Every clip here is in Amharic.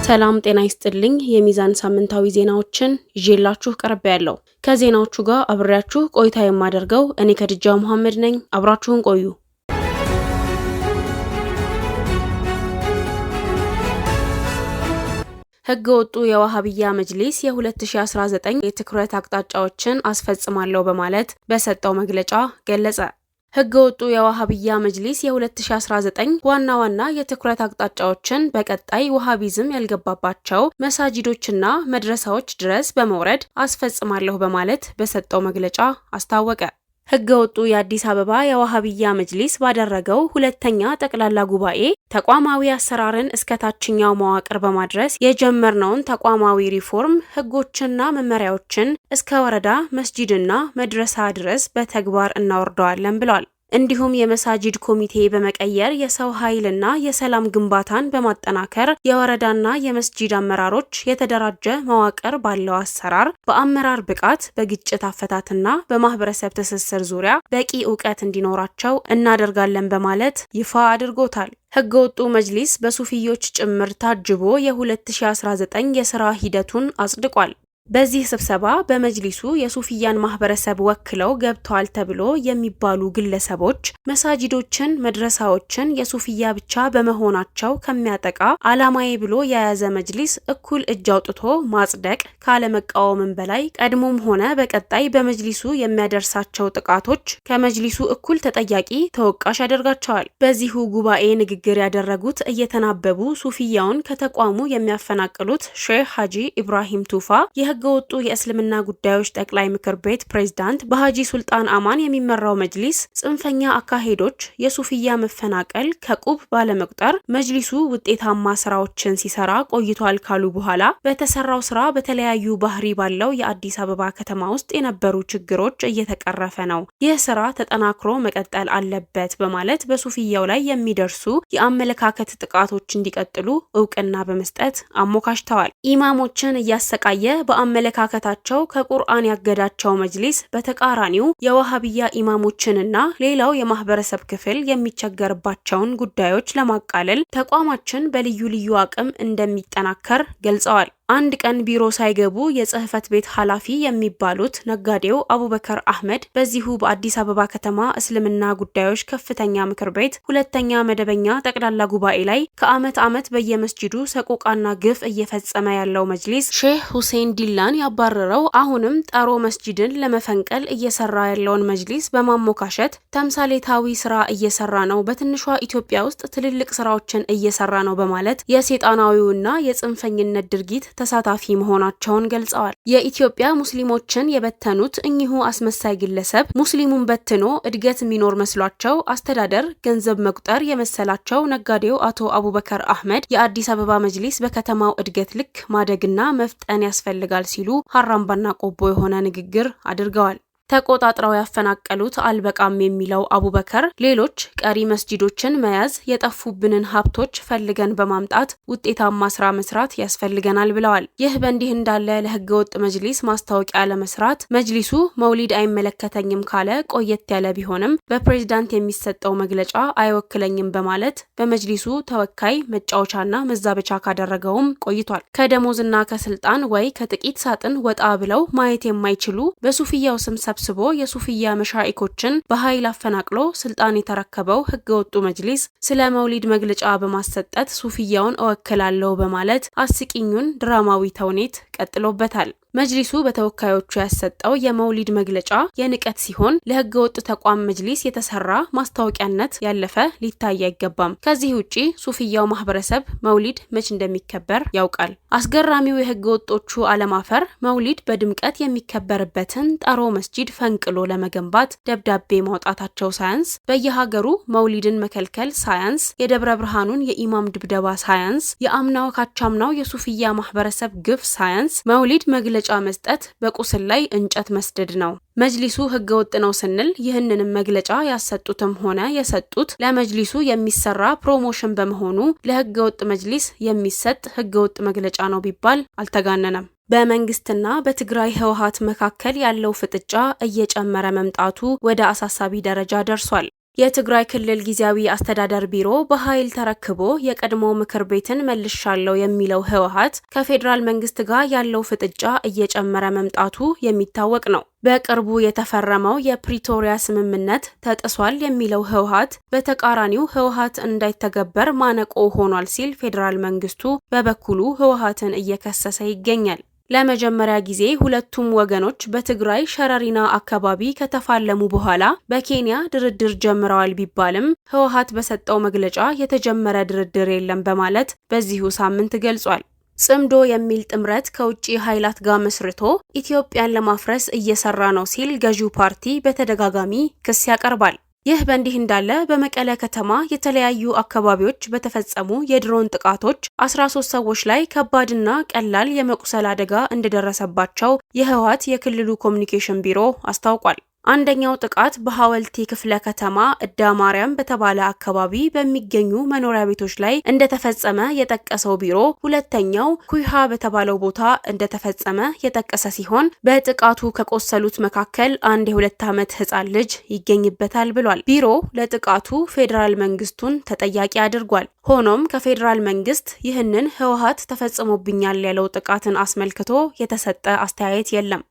ሰላም ጤና ይስጥልኝ። የሚዛን ሳምንታዊ ዜናዎችን ይዤላችሁ ቀርቤያለሁ። ከዜናዎቹ ጋር አብሬያችሁ ቆይታ የማደርገው እኔ ከድጃ መሐመድ ነኝ። አብራችሁን ቆዩ። ህገ ወጡ የዋሃብያ መጅሊስ የ2019 የትኩረት አቅጣጫዎችን አስፈጽማለሁ በማለት በሰጠው መግለጫ ገለጸ። ህገ ወጡ የዋሃብያ መጅሊስ የ2019 ዋና ዋና የትኩረት አቅጣጫዎችን በቀጣይ ዋሃቢዝም ያልገባባቸው መሳጂዶችና መድረሳዎች ድረስ በመውረድ አስፈጽማለሁ በማለት በሰጠው መግለጫ አስታወቀ። ህገ ወጡ የአዲስ አበባ የዋሃብያ መጅሊስ ባደረገው ሁለተኛ ጠቅላላ ጉባኤ ተቋማዊ አሰራርን እስከ ታችኛው መዋቅር በማድረስ የጀመርነውን ተቋማዊ ሪፎርም ህጎችና መመሪያዎችን እስከ ወረዳ መስጂድና መድረሳ ድረስ በተግባር እናወርደዋለን ብሏል። እንዲሁም የመሳጂድ ኮሚቴ በመቀየር የሰው ኃይልና የሰላም ግንባታን በማጠናከር የወረዳና የመስጂድ አመራሮች የተደራጀ መዋቅር ባለው አሰራር በአመራር ብቃት፣ በግጭት አፈታትና በማህበረሰብ ትስስር ዙሪያ በቂ እውቀት እንዲኖራቸው እናደርጋለን በማለት ይፋ አድርጎታል። ህገ ወጡ መጅሊስ በሱፊዮች ጭምር ታጅቦ የ2019 የስራ ሂደቱን አጽድቋል። በዚህ ስብሰባ በመጅሊሱ የሱፊያን ማህበረሰብ ወክለው ገብተዋል ተብሎ የሚባሉ ግለሰቦች መሳጂዶችን፣ መድረሳዎችን የሱፊያ ብቻ በመሆናቸው ከሚያጠቃ አላማዬ ብሎ የያዘ መጅሊስ እኩል እጅ አውጥቶ ማጽደቅ ካለመቃወምም በላይ ቀድሞም ሆነ በቀጣይ በመጅሊሱ የሚያደርሳቸው ጥቃቶች ከመጅሊሱ እኩል ተጠያቂ ተወቃሽ ያደርጋቸዋል። በዚሁ ጉባኤ ንግግር ያደረጉት እየተናበቡ ሱፊያውን ከተቋሙ የሚያፈናቅሉት ሼህ ሀጂ ኢብራሂም ቱፋ ህገ ወጡ የእስልምና ጉዳዮች ጠቅላይ ምክር ቤት ፕሬዝዳንት በሀጂ ሱልጣን አማን የሚመራው መጅሊስ ጽንፈኛ አካሄዶች የሱፊያ መፈናቀል ከቁብ ባለመቁጠር መጅሊሱ ውጤታማ ስራዎችን ሲሰራ ቆይቷል ካሉ በኋላ በተሰራው ስራ በተለያዩ ባህሪ ባለው የአዲስ አበባ ከተማ ውስጥ የነበሩ ችግሮች እየተቀረፈ ነው። ይህ ስራ ተጠናክሮ መቀጠል አለበት በማለት በሱፊያው ላይ የሚደርሱ የአመለካከት ጥቃቶች እንዲቀጥሉ እውቅና በመስጠት አሞካሽተዋል። ኢማሞችን እያሰቃየ አመለካከታቸው ከቁርአን ያገዳቸው መጅሊስ በተቃራኒው የዋሃብያ ኢማሞችንና ሌላው የማህበረሰብ ክፍል የሚቸገርባቸውን ጉዳዮች ለማቃለል ተቋማችን በልዩ ልዩ አቅም እንደሚጠናከር ገልጸዋል። አንድ ቀን ቢሮ ሳይገቡ የጽህፈት ቤት ኃላፊ የሚባሉት ነጋዴው አቡበከር አህመድ በዚሁ በአዲስ አበባ ከተማ እስልምና ጉዳዮች ከፍተኛ ምክር ቤት ሁለተኛ መደበኛ ጠቅላላ ጉባኤ ላይ ከዓመት ዓመት በየመስጂዱ ሰቆቃና ግፍ እየፈጸመ ያለው መጅሊስ ሼህ ሁሴን ዲላን ያባረረው አሁንም ጠሮ መስጂድን ለመፈንቀል እየሰራ ያለውን መጅሊስ በማሞካሸት ተምሳሌታዊ ስራ እየሰራ ነው፣ በትንሿ ኢትዮጵያ ውስጥ ትልልቅ ስራዎችን እየሰራ ነው በማለት የሴጣናዊውና የጽንፈኝነት ድርጊት ተሳታፊ መሆናቸውን ገልጸዋል። የኢትዮጵያ ሙስሊሞችን የበተኑት እኚሁ አስመሳይ ግለሰብ ሙስሊሙን በትኖ እድገት የሚኖር መስሏቸው አስተዳደር ገንዘብ መቁጠር የመሰላቸው ነጋዴው አቶ አቡበከር አህመድ የአዲስ አበባ መጅሊስ በከተማው እድገት ልክ ማደግና መፍጠን ያስፈልጋል ሲሉ ሀራምባና ቆቦ የሆነ ንግግር አድርገዋል። ተቆጣጥረው ያፈናቀሉት አልበቃም የሚለው አቡበከር ሌሎች ቀሪ መስጂዶችን መያዝ፣ የጠፉብንን ሀብቶች ፈልገን በማምጣት ውጤታማ ስራ መስራት ያስፈልገናል ብለዋል። ይህ በእንዲህ እንዳለ ለህገ ወጥ መጅሊስ ማስታወቂያ ለመስራት መጅሊሱ መውሊድ አይመለከተኝም ካለ ቆየት ያለ ቢሆንም በፕሬዝዳንት የሚሰጠው መግለጫ አይወክለኝም በማለት በመጅሊሱ ተወካይ መጫወቻና መዛበቻ ካደረገውም ቆይቷል። ከደሞዝና ከስልጣን ወይ ከጥቂት ሳጥን ወጣ ብለው ማየት የማይችሉ በሱፊያው ስም ሰብስቦ የሱፊያ መሻኢኮችን በኃይል አፈናቅሎ ስልጣን የተረከበው ህገወጡ መጅሊስ ስለ መውሊድ መግለጫ በማሰጠት ሱፊያውን እወክላለሁ በማለት አስቂኙን ድራማዊ ተውኔት ቀጥሎበታል። መጅሊሱ በተወካዮቹ ያሰጠው የመውሊድ መግለጫ የንቀት ሲሆን ለህገ ወጥ ተቋም መጅሊስ የተሰራ ማስታወቂያነት ያለፈ ሊታይ አይገባም። ከዚህ ውጪ ሱፊያው ማህበረሰብ መውሊድ መች እንደሚከበር ያውቃል። አስገራሚው የህገ ወጦቹ አለማፈር መውሊድ በድምቀት የሚከበርበትን ጠሮ መስጂድ ፈንቅሎ ለመገንባት ደብዳቤ ማውጣታቸው ሳያንስ፣ በየሀገሩ መውሊድን መከልከል ሳያንስ፣ የደብረ ብርሃኑን የኢማም ድብደባ ሳያንስ፣ የአምናው ካቻምናው የሱፊያ ማህበረሰብ ግፍ ሳያንስ መውሊድ መግለጫ መስጠት በቁስል ላይ እንጨት መስደድ ነው። መጅሊሱ ህገወጥ ነው ስንል ይህንንም መግለጫ ያሰጡትም ሆነ የሰጡት ለመጅሊሱ የሚሰራ ፕሮሞሽን በመሆኑ ለህገወጥ መጅሊስ የሚሰጥ ህገወጥ መግለጫ ነው ቢባል አልተጋነነም። በመንግስትና በትግራይ ህወሓት መካከል ያለው ፍጥጫ እየጨመረ መምጣቱ ወደ አሳሳቢ ደረጃ ደርሷል። የትግራይ ክልል ጊዜያዊ አስተዳደር ቢሮ በኃይል ተረክቦ የቀድሞ ምክር ቤትን መልሻለሁ የሚለው ህወሓት ከፌዴራል መንግስት ጋር ያለው ፍጥጫ እየጨመረ መምጣቱ የሚታወቅ ነው። በቅርቡ የተፈረመው የፕሪቶሪያ ስምምነት ተጥሷል የሚለው ህወሓት በተቃራኒው ህወሓት እንዳይተገበር ማነቆ ሆኗል ሲል ፌዴራል መንግስቱ በበኩሉ ህወሓትን እየከሰሰ ይገኛል። ለመጀመሪያ ጊዜ ሁለቱም ወገኖች በትግራይ ሸረሪና አካባቢ ከተፋለሙ በኋላ በኬንያ ድርድር ጀምረዋል ቢባልም ህወሓት በሰጠው መግለጫ የተጀመረ ድርድር የለም በማለት በዚሁ ሳምንት ገልጿል። ጽምዶ የሚል ጥምረት ከውጭ ኃይላት ጋር መስርቶ ኢትዮጵያን ለማፍረስ እየሰራ ነው ሲል ገዢው ፓርቲ በተደጋጋሚ ክስ ያቀርባል። ይህ በእንዲህ እንዳለ በመቀለ ከተማ የተለያዩ አካባቢዎች በተፈጸሙ የድሮን ጥቃቶች 13 ሰዎች ላይ ከባድና ቀላል የመቁሰል አደጋ እንደደረሰባቸው የህወሓት የክልሉ ኮሚኒኬሽን ቢሮ አስታውቋል። አንደኛው ጥቃት በሐወልቲ ክፍለ ከተማ እዳ ማርያም በተባለ አካባቢ በሚገኙ መኖሪያ ቤቶች ላይ እንደተፈጸመ የጠቀሰው ቢሮ ሁለተኛው ኩይሃ በተባለው ቦታ እንደተፈጸመ የጠቀሰ ሲሆን በጥቃቱ ከቆሰሉት መካከል አንድ የ2 ዓመት ህጻን ልጅ ይገኝበታል ብሏል። ቢሮ ለጥቃቱ ፌዴራል መንግስቱን ተጠያቂ አድርጓል። ሆኖም ከፌዴራል መንግስት ይህንን ህወሓት ተፈጽሞብኛል ያለው ጥቃትን አስመልክቶ የተሰጠ አስተያየት የለም።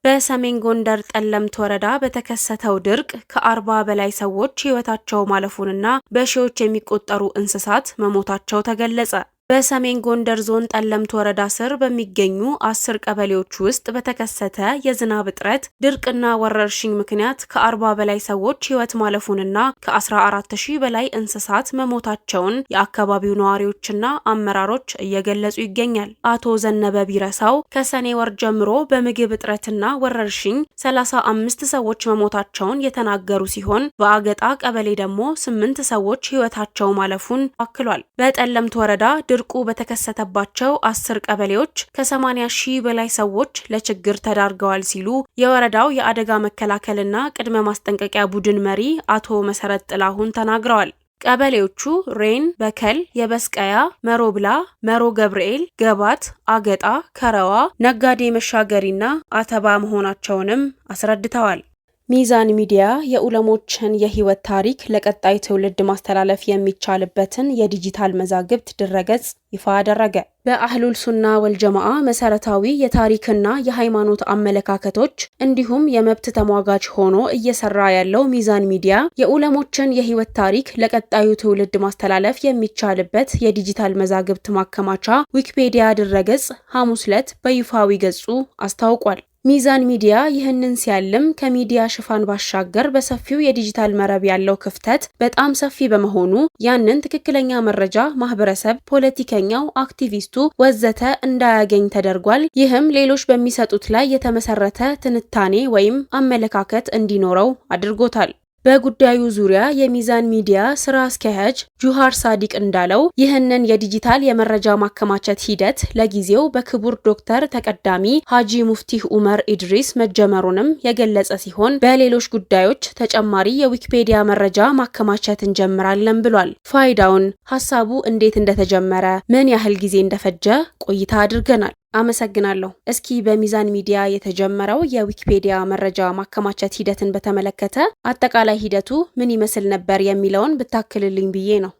በሰሜን ጎንደር ጠለምት ወረዳ በተከሰተው ድርቅ ከ40 በላይ ሰዎች ህይወታቸው ማለፉንና በሺዎች የሚቆጠሩ እንስሳት መሞታቸው ተገለጸ። በሰሜን ጎንደር ዞን ጠለምት ወረዳ ስር በሚገኙ 10 ቀበሌዎች ውስጥ በተከሰተ የዝናብ እጥረት ድርቅና ወረርሽኝ ምክንያት ከ40 በላይ ሰዎች ህይወት ማለፉንና ከ14000 በላይ እንስሳት መሞታቸውን የአካባቢው ነዋሪዎችና አመራሮች እየገለጹ ይገኛል። አቶ ዘነበ ቢረሳው ከሰኔ ወር ጀምሮ በምግብ እጥረትና ወረርሽኝ 35 ሰዎች መሞታቸውን የተናገሩ ሲሆን በአገጣ ቀበሌ ደግሞ 8 ሰዎች ህይወታቸው ማለፉን አክሏል። በጠለምት ወረዳ ድርቁ በተከሰተባቸው 10 ቀበሌዎች ከ80 ሺህ በላይ ሰዎች ለችግር ተዳርገዋል ሲሉ የወረዳው የአደጋ መከላከልና ቅድመ ማስጠንቀቂያ ቡድን መሪ አቶ መሰረት ጥላሁን ተናግረዋል። ቀበሌዎቹ ሬን፣ በከል፣ የበስቀያ፣ መሮብላ፣ መሮ ገብርኤል፣ ገባት፣ አገጣ፣ ከረዋ፣ ነጋዴ መሻገሪና አተባ መሆናቸውንም አስረድተዋል። ሚዛን ሚዲያ የኡለሞችን የህይወት ታሪክ ለቀጣይ ትውልድ ማስተላለፍ የሚቻልበትን የዲጂታል መዛግብት ድረገጽ ይፋ አደረገ። በአህሉል ሱና ወልጀማዓ መሰረታዊ የታሪክና የሃይማኖት አመለካከቶች እንዲሁም የመብት ተሟጋች ሆኖ እየሰራ ያለው ሚዛን ሚዲያ የኡለሞችን የህይወት ታሪክ ለቀጣዩ ትውልድ ማስተላለፍ የሚቻልበት የዲጂታል መዛግብት ማከማቻ ዊኪፔዲያ ድረገጽ ሐሙስ ዕለት በይፋዊ ገጹ አስታውቋል። ሚዛን ሚዲያ ይህንን ሲያልም ከሚዲያ ሽፋን ባሻገር በሰፊው የዲጂታል መረብ ያለው ክፍተት በጣም ሰፊ በመሆኑ ያንን ትክክለኛ መረጃ ማህበረሰብ፣ ፖለቲከኛው፣ አክቲቪስቱ ወዘተ እንዳያገኝ ተደርጓል። ይህም ሌሎች በሚሰጡት ላይ የተመሰረተ ትንታኔ ወይም አመለካከት እንዲኖረው አድርጎታል። በጉዳዩ ዙሪያ የሚዛን ሚዲያ ስራ አስኪያጅ ጁሃር ሳዲቅ እንዳለው ይህንን የዲጂታል የመረጃ ማከማቸት ሂደት ለጊዜው በክቡር ዶክተር ተቀዳሚ ሀጂ ሙፍቲህ ኡመር ኢድሪስ መጀመሩንም የገለጸ ሲሆን በሌሎች ጉዳዮች ተጨማሪ የዊኪፔዲያ መረጃ ማከማቸት እንጀምራለን ብሏል። ፋይዳውን፣ ሀሳቡ እንዴት እንደተጀመረ፣ ምን ያህል ጊዜ እንደፈጀ ቆይታ አድርገናል። አመሰግናለሁ። እስኪ በሚዛን ሚዲያ የተጀመረው የዊኪፔዲያ መረጃ ማከማቸት ሂደትን በተመለከተ አጠቃላይ ሂደቱ ምን ይመስል ነበር የሚለውን ብታክልልኝ ብዬ ነው።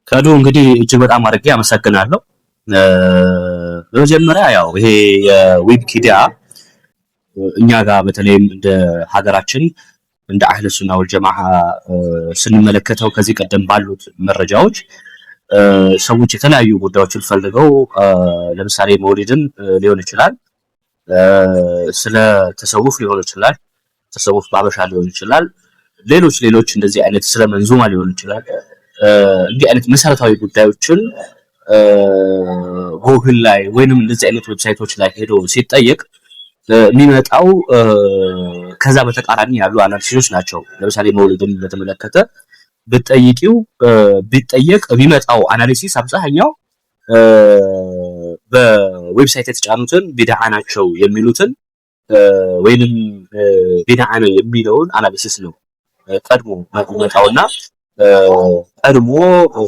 ከዱ እንግዲህ እጅግ በጣም አድርጌ አመሰግናለሁ። በመጀመሪያ ያው ይሄ የዊኪፒዲያ እኛ ጋር በተለይም እንደ ሀገራችን እንደ አህለ ሱና ወልጀማዓ ስንመለከተው ከዚህ ቀደም ባሉት መረጃዎች ሰዎች የተለያዩ ጉዳዮችን ፈልገው ለምሳሌ መውሊድን ሊሆን ይችላል፣ ስለ ተሰውፍ ሊሆን ይችላል፣ ተሰውፍ ባበሻ ሊሆን ይችላል፣ ሌሎች እንደዚህ አይነት ስለ መንዙማ ሊሆን ይችላል። እንዲህ አይነት መሰረታዊ ጉዳዮችን ጎግል ላይ ወይንም እንደዚህ አይነት ዌብሳይቶች ላይ ሄዶ ሲጠየቅ የሚመጣው ከዛ በተቃራኒ ያሉ አናሊሲሶች ናቸው። ለምሳሌ መውሊድን በተመለከተ ቢጠየቅ የሚመጣው አናሊሲስ አብዛኛው በዌብሳይት የተጫኑትን ቢድዓ ናቸው የሚሉትን ወይንም ቢድዓ ነው የሚለውን አናሊሲስ ነው ቀድሞ የሚመጣውና ቀድሞ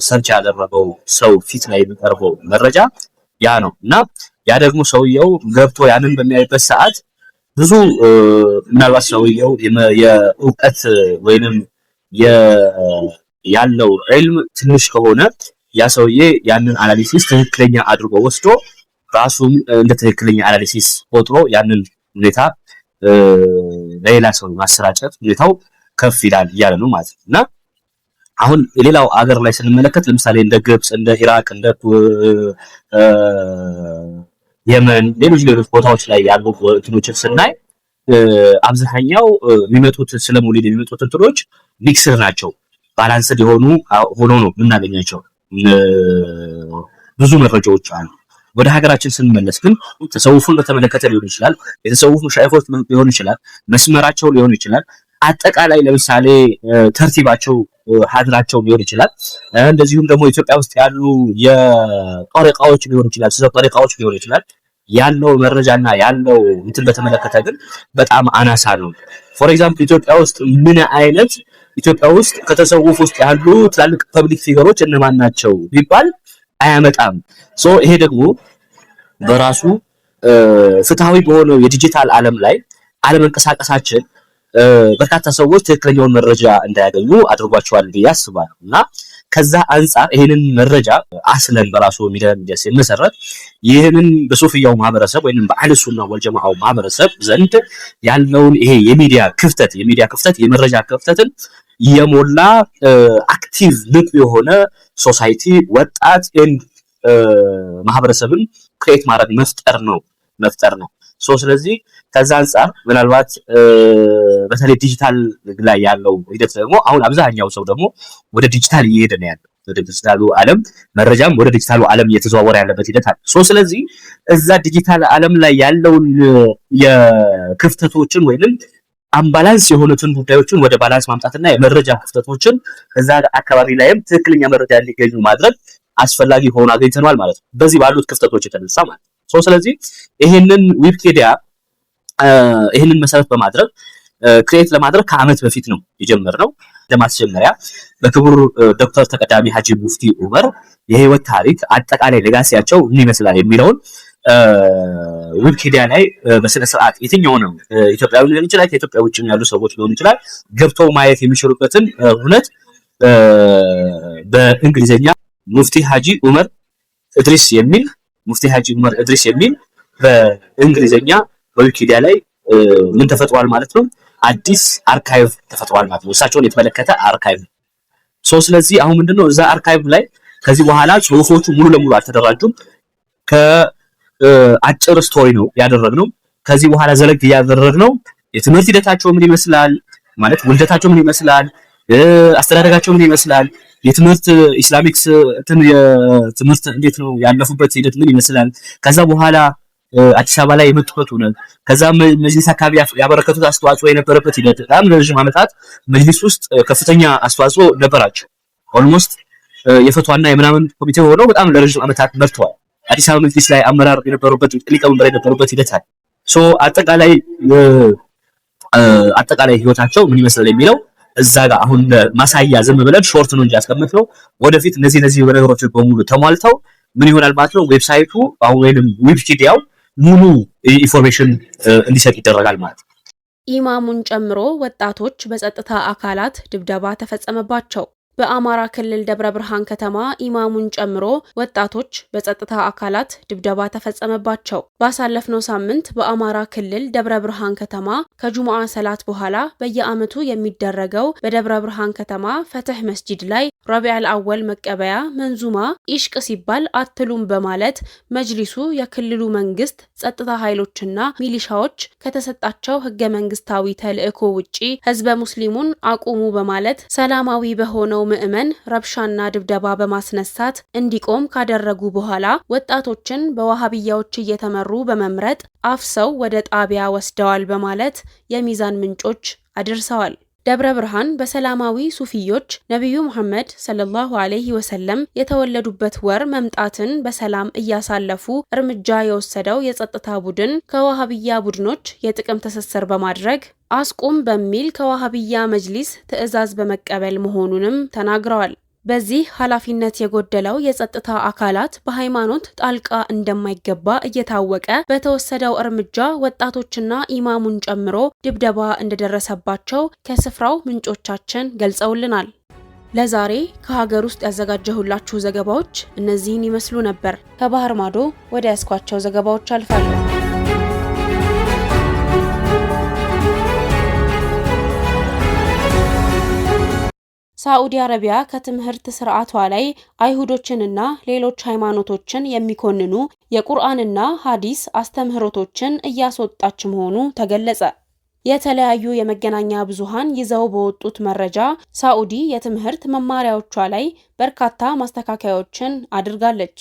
ሰርች ያደረገው ሰው ፊት ላይ የሚቀርበው መረጃ ያ ነው እና ያ ደግሞ ሰውየው ገብቶ ያንን በሚያይበት ሰዓት ብዙ ምናልባት ሰውየው የእውቀት ወይንም ያለው ዒልም ትንሽ ከሆነ ያ ሰውዬ ያንን አናሊሲስ ትክክለኛ አድርጎ ወስዶ ራሱም እንደ ትክክለኛ አናሊሲስ ቆጥሮ ያንን ሁኔታ ለሌላ ሰው ማሰራጨት ሁኔታው ከፍ ይላል እያለ ነው ማለት ነው። እና አሁን ሌላው አገር ላይ ስንመለከት ለምሳሌ እንደ ግብጽ፣ እንደ ኢራቅ፣ እንደ የመን ሌሎች ቦታዎች ላይ ያሉ እንትኖችን ስናይ አብዛኛው የሚመጡት ስለ መውሊድ የሚመጡት እንትኖች ሚክስር ናቸው። ባላንስድ የሆኑ ሆኖ ነው የምናገኛቸው። ብዙ መረጃዎች አሉ። ወደ ሀገራችን ስንመለስ ግን ተሰውፉን በተመለከተ ሊሆን ይችላል፣ የተሰውፉ ሻይፎች ሊሆን ይችላል፣ መስመራቸው ሊሆን ይችላል፣ አጠቃላይ ለምሳሌ ተርቲባቸው ሀድራቸው ሊሆን ይችላል። እንደዚሁም ደግሞ ኢትዮጵያ ውስጥ ያሉ የጠሪቃዎች ሊሆን ይችላል፣ ስለ ጠሪቃዎች ሊሆን ይችላል። ያለው መረጃና ያለው እንትን በተመለከተ ግን በጣም አናሳ ነው። ፎር ኤግዛምፕል ኢትዮጵያ ውስጥ ከተሰውፍ ውስጥ ያሉ ትላልቅ ፐብሊክ ፊገሮች እነማን ናቸው ቢባል አያመጣም። ይሄ ደግሞ በራሱ ፍትሃዊ በሆነው የዲጂታል ዓለም ላይ አለመንቀሳቀሳችን በርካታ ሰዎች ትክክለኛውን መረጃ እንዳያገኙ አድርጓቸዋል ብዬ አስባለሁ። እና ከዛ አንጻር ይሄንን መረጃ አስለን በራሱ ሚዲያስ መሰረት ይሄንን በሱፊያው ማህበረሰብ ወይንም በአህለ ሱና ወልጀማዓው ማህበረሰብ ዘንድ ያለውን ይሄ የሚዲያ ክፍተት የመረጃ ክፍተትን የሞላ አክቲቭ ንቁ የሆነ ሶሳይቲ ወጣት ማህበረሰብን ክሬት ማድረግ መፍጠር ነው። ስለዚህ ከዛ አንጻር ምናልባት በተለይ ዲጂታል ላይ ያለው ሂደት ደግሞ አሁን አብዛኛው ሰው ደግሞ ወደ ዲጂታል እየሄደ ነው ያለው። ወደ ዲጂታሉ ዓለም መረጃም ወደ ዲጂታሉ ዓለም እየተዘዋወረ ያለበት ሂደት አለ። ስለዚህ እዛ ዲጂታል ዓለም ላይ ያለውን የክፍተቶችን ወይንም አምባላንስ የሆኑትን ጉዳዮችን ወደ ባላንስ ማምጣትና የመረጃ ክፍተቶችን እዛ አካባቢ ላይም ትክክለኛ መረጃ እንዲገኙ ማድረግ አስፈላጊ ሆኖ አግኝተናል ማለት ነው፣ በዚህ ባሉት ክፍተቶች የተነሳ ማለት ነው። ስለዚህ ይሄንን ዊኪፒዲያ ይሄንን መሰረት በማድረግ ክሬት ለማድረግ ከዓመት በፊት ነው የጀመርነው። ለማስጀመሪያ በክቡር ዶክተር ተቀዳሚ ሀጂ ሙፍቲ ዑመር የህይወት ታሪክ አጠቃላይ ሌጋሲያቸው ምን ይመስላል የሚለውን ዊኪፒዲያ ላይ በስነ ስርዓት የትኛውንም ኢትዮጵያዊ ሊሆን ይችላል፣ ከኢትዮጵያ ውጭ ያሉ ሰዎች ሊሆን ይችላል ገብተው ማየት የሚችሉበትን እውነት በእንግሊዘኛ ሙፍቲ ሀጂ ዑመር እድሪስ የሚል በእንግሊዘኛ በዊኪፒዲያ ላይ ምን ተፈጥሯል ማለት ነው፣ አዲስ አርካይቭ ተፈጥሯል ማለት ነው፣ እሳቸውን የተመለከተ አርካይቭ። ስለዚህ አሁን ምንድነው እዛ አርካይቭ ላይ ከዚህ በኋላ ጽሁፎቹ ሙሉ ለሙሉ አልተደራጁም። ከአጭር ስቶሪ ነው ያደረግነው። ከዚህ በኋላ ዘለግ ያደረግነው የትምህርት ሂደታቸው ምን ይመስላል ማለት ውልደታቸው ምን ይመስላል፣ አስተዳደጋቸው ምን ይመስላል፣ የትምህርት ኢስላሚክስ የትምህርት እንዴት ነው ያለፉበት ሂደት ምን ይመስላል፣ ከዛ በኋላ አዲስ አበባ ላይ የመጡበት ሆነ፣ ከዛ መጅሊስ አካባቢ ያበረከቱት አስተዋጽኦ የነበረበት ሂደት በጣም ለረጅም ዓመታት መጅሊስ ውስጥ ከፍተኛ አስተዋጽኦ ነበራቸው። ኦልሞስት የፈቷና የምናምን ኮሚቴ ሆነው በጣም ለረጅም ዓመታት መርተዋል። አዲስ አበባ መጅሊስ ላይ አመራር የነበሩበት ሊቀመንበር የነበሩበት ሂደት አለ። አጠቃላይ ህይወታቸው ምን ይመስላል የሚለው እዛ ጋር አሁን ማሳያ ዝም ብለን ሾርት ነው እንጂ ያስቀምጥነው። ወደፊት እነዚህ ነገሮች በሙሉ ተሟልተው ምን ይሆናል ማለት ነው ዌብሳይቱ ወይንም ዊኪፒዲያው ሙሉ ኢንፎርሜሽን እንዲሰጥ ይደረጋል ማለት ነው። ኢማሙን ጨምሮ ወጣቶች በጸጥታ አካላት ድብደባ ተፈጸመባቸው። በአማራ ክልል ደብረ ብርሃን ከተማ ኢማሙን ጨምሮ ወጣቶች በጸጥታ አካላት ድብደባ ተፈጸመባቸው። ባሳለፍነው ሳምንት በአማራ ክልል ደብረ ብርሃን ከተማ ከጁሙዓ ሰላት በኋላ በየዓመቱ የሚደረገው በደብረ ብርሃን ከተማ ፈትህ መስጂድ ላይ ረቢዑል አወል መቀበያ መንዙማ ኢሽቅ ሲባል አትሉም በማለት መጅሊሱ የክልሉ መንግስት ጸጥታ ኃይሎችና ሚሊሻዎች ከተሰጣቸው ህገ መንግስታዊ ተልእኮ ውጪ ህዝበ ሙስሊሙን አቁሙ በማለት ሰላማዊ በሆነው ምዕመን ረብሻና ድብደባ በማስነሳት እንዲቆም ካደረጉ በኋላ ወጣቶችን በዋሃብያዎች እየተመሩ በመምረጥ አፍሰው ወደ ጣቢያ ወስደዋል በማለት የሚዛን ምንጮች አድርሰዋል። ደብረ ብርሃን በሰላማዊ ሱፊዮች ነቢዩ መሐመድ ሰለላሁ ዐለይሂ ወሰለም የተወለዱበት ወር መምጣትን በሰላም እያሳለፉ እርምጃ የወሰደው የጸጥታ ቡድን ከዋሃብያ ቡድኖች የጥቅም ትስስር በማድረግ አስቁም በሚል ከዋሃብያ መጅሊስ ትዕዛዝ በመቀበል መሆኑንም ተናግረዋል። በዚህ ኃላፊነት የጎደለው የጸጥታ አካላት በሃይማኖት ጣልቃ እንደማይገባ እየታወቀ በተወሰደው እርምጃ ወጣቶችና ኢማሙን ጨምሮ ድብደባ እንደደረሰባቸው ከስፍራው ምንጮቻችን ገልጸውልናል። ለዛሬ ከሀገር ውስጥ ያዘጋጀሁላችሁ ዘገባዎች እነዚህን ይመስሉ ነበር። ከባህር ማዶ ወደ ያስኳቸው ዘገባዎች አልፋለሁ። ሳዑዲ አረቢያ ከትምህርት ስርዓቷ ላይ አይሁዶችንና ሌሎች ሃይማኖቶችን የሚኮንኑ የቁርአንና ሐዲስ አስተምህሮቶችን እያስወጣች መሆኑ ተገለጸ። የተለያዩ የመገናኛ ብዙሃን ይዘው በወጡት መረጃ ሳዑዲ የትምህርት መማሪያዎቿ ላይ በርካታ ማስተካከያዎችን አድርጋለች።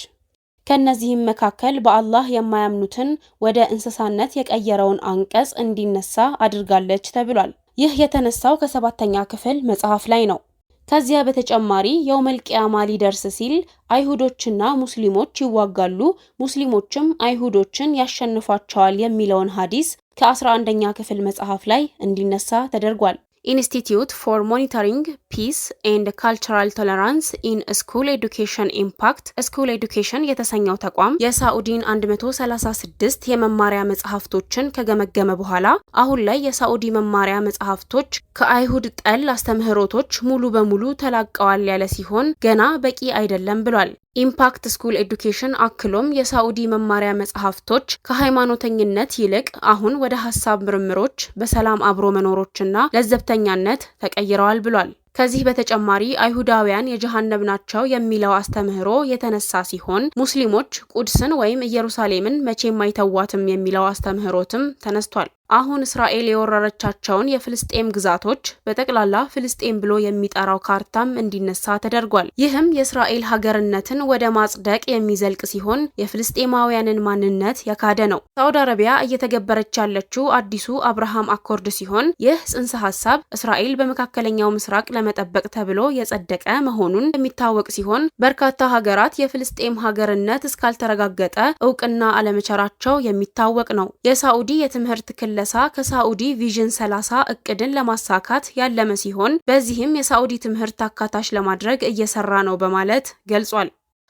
ከነዚህም መካከል በአላህ የማያምኑትን ወደ እንስሳነት የቀየረውን አንቀጽ እንዲነሳ አድርጋለች ተብሏል። ይህ የተነሳው ከ7ኛ ክፍል መጽሐፍ ላይ ነው። ከዚያ በተጨማሪ የውመል ቂያማ ሊደርስ ሲል አይሁዶችና ሙስሊሞች ይዋጋሉ፣ ሙስሊሞችም አይሁዶችን ያሸንፏቸዋል የሚለውን ሐዲስ ከ11ኛ ክፍል መጽሐፍ ላይ እንዲነሳ ተደርጓል። ኢንስቲትዩት ፎር ሞኒተሪንግ ፒስ ኤንድ ካልቸራል ቶለራንስ ኢን ስኩል ኤዱኬሽን ኢምፓክት ስኩል ኤዱኬሽን የተሰኘው ተቋም የሳዑዲን 136 የመማሪያ መጽሐፍቶችን ከገመገመ በኋላ አሁን ላይ የሳዑዲ መማሪያ መጽሐፍቶች ከአይሁድ ጠል አስተምህሮቶች ሙሉ በሙሉ ተላቀዋል ያለ ሲሆን ገና በቂ አይደለም ብሏል። ኢምፓክት ስኩል ኤዱኬሽን አክሎም የሳዑዲ መማሪያ መጽሐፍቶች ከሃይማኖተኝነት ይልቅ አሁን ወደ ሐሳብ ምርምሮች፣ በሰላም አብሮ መኖሮችና ለዘብተኛነት ተቀይረዋል ብሏል። ከዚህ በተጨማሪ አይሁዳውያን የጀሃነም ናቸው የሚለው አስተምህሮ የተነሳ ሲሆን ሙስሊሞች ቁድስን ወይም ኢየሩሳሌምን መቼም አይተዋትም የሚለው አስተምህሮትም ተነስቷል። አሁን እስራኤል የወረረቻቸውን የፍልስጤም ግዛቶች በጠቅላላ ፍልስጤም ብሎ የሚጠራው ካርታም እንዲነሳ ተደርጓል። ይህም የእስራኤል ሀገርነትን ወደ ማጽደቅ የሚዘልቅ ሲሆን የፍልስጤማውያንን ማንነት የካደ ነው። ሳዑዲ አረቢያ እየተገበረች ያለችው አዲሱ አብርሃም አኮርድ ሲሆን ይህ ጽንሰ ሀሳብ እስራኤል በመካከለኛው ምስራቅ ለመጠበቅ ተብሎ የጸደቀ መሆኑን የሚታወቅ ሲሆን በርካታ ሀገራት የፍልስጤም ሀገርነት እስካልተረጋገጠ እውቅና አለመቸራቸው የሚታወቅ ነው። የሳዑዲ የትምህርት ክልል ከሳዑዲ ቪዥን 30 እቅድን ለማሳካት ያለመ ሲሆን በዚህም የሳዑዲ ትምህርት አካታች ለማድረግ እየሰራ ነው በማለት ገልጿል።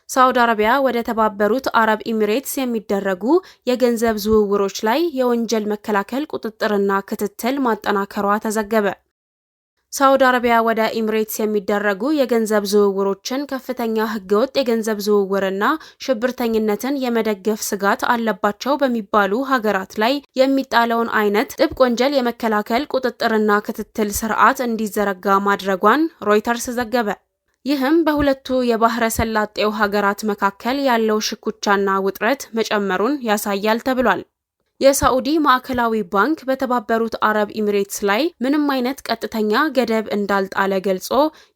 ሳዑዲ አረቢያ ወደ ተባበሩት አረብ ኤሚሬትስ የሚደረጉ የገንዘብ ዝውውሮች ላይ የወንጀል መከላከል ቁጥጥርና ክትትል ማጠናከሯ ተዘገበ። ሳዑዲ አረቢያ ወደ ኤሚሬትስ የሚደረጉ የገንዘብ ዝውውሮችን ከፍተኛ ህገወጥ የገንዘብ ዝውውርና ሽብርተኝነትን የመደገፍ ስጋት አለባቸው በሚባሉ ሀገራት ላይ የሚጣለውን አይነት ጥብቅ ወንጀል የመከላከል ቁጥጥርና ክትትል ስርዓት እንዲዘረጋ ማድረጓን ሮይተርስ ዘገበ። ይህም በሁለቱ የባህረ ሰላጤው ሀገራት መካከል ያለው ሽኩቻና ውጥረት መጨመሩን ያሳያል ተብሏል። የሳዑዲ ማዕከላዊ ባንክ በተባበሩት አረብ ኤሚሬትስ ላይ ምንም አይነት ቀጥተኛ ገደብ እንዳልጣለ ገልጾ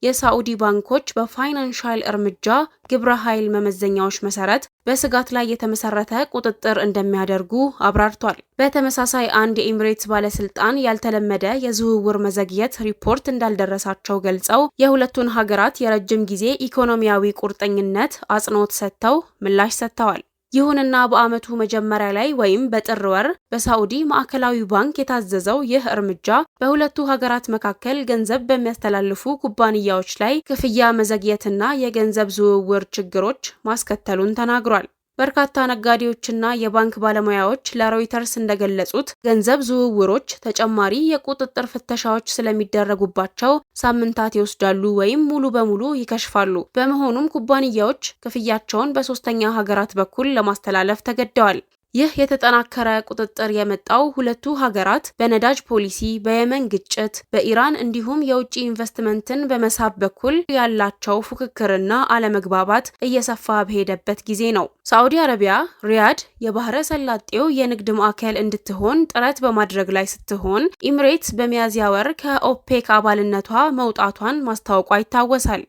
የሳዑዲ ባንኮች በፋይናንሻል እርምጃ ግብረ ኃይል መመዘኛዎች መሰረት በስጋት ላይ የተመሰረተ ቁጥጥር እንደሚያደርጉ አብራርቷል። በተመሳሳይ አንድ የኤሚሬትስ ባለስልጣን ያልተለመደ የዝውውር መዘግየት ሪፖርት እንዳልደረሳቸው ገልጸው የሁለቱን ሀገራት የረጅም ጊዜ ኢኮኖሚያዊ ቁርጠኝነት አጽንኦት ሰጥተው ምላሽ ሰጥተዋል። ይሁንና በአመቱ መጀመሪያ ላይ ወይም በጥር ወር በሳዑዲ ማዕከላዊ ባንክ የታዘዘው ይህ እርምጃ በሁለቱ ሀገራት መካከል ገንዘብ በሚያስተላልፉ ኩባንያዎች ላይ ክፍያ መዘግየትና የገንዘብ ዝውውር ችግሮች ማስከተሉን ተናግሯል። በርካታ ነጋዴዎችና የባንክ ባለሙያዎች ለሮይተርስ እንደገለጹት ገንዘብ ዝውውሮች ተጨማሪ የቁጥጥር ፍተሻዎች ስለሚደረጉባቸው ሳምንታት ይወስዳሉ ወይም ሙሉ በሙሉ ይከሽፋሉ። በመሆኑም ኩባንያዎች ክፍያቸውን በሶስተኛ ሀገራት በኩል ለማስተላለፍ ተገደዋል። ይህ የተጠናከረ ቁጥጥር የመጣው ሁለቱ ሀገራት በነዳጅ ፖሊሲ፣ በየመን ግጭት፣ በኢራን እንዲሁም የውጭ ኢንቨስትመንትን በመሳብ በኩል ያላቸው ፉክክርና አለመግባባት እየሰፋ በሄደበት ጊዜ ነው። ሳዑዲ አረቢያ ሪያድ የባህረ ሰላጤው የንግድ ማዕከል እንድትሆን ጥረት በማድረግ ላይ ስትሆን ኤሚሬትስ በሚያዝያ ወር ከኦፔክ አባልነቷ መውጣቷን ማስታወቋ ይታወሳል።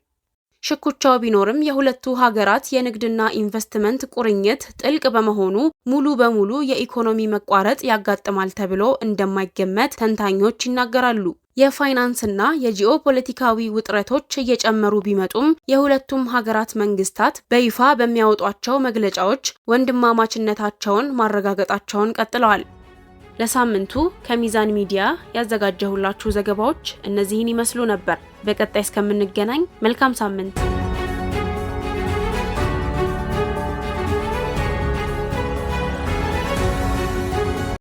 ሽኩቻው ቢኖርም የሁለቱ ሀገራት የንግድና ኢንቨስትመንት ቁርኝት ጥልቅ በመሆኑ ሙሉ በሙሉ የኢኮኖሚ መቋረጥ ያጋጥማል ተብሎ እንደማይገመት ተንታኞች ይናገራሉ። የፋይናንስና የጂኦፖለቲካዊ ውጥረቶች እየጨመሩ ቢመጡም የሁለቱም ሀገራት መንግስታት በይፋ በሚያወጧቸው መግለጫዎች ወንድማማችነታቸውን ማረጋገጣቸውን ቀጥለዋል። ለሳምንቱ ከሚዛን ሚዲያ ያዘጋጀሁላችሁ ዘገባዎች እነዚህን ይመስሉ ነበር። በቀጣይ እስከምንገናኝ መልካም ሳምንት።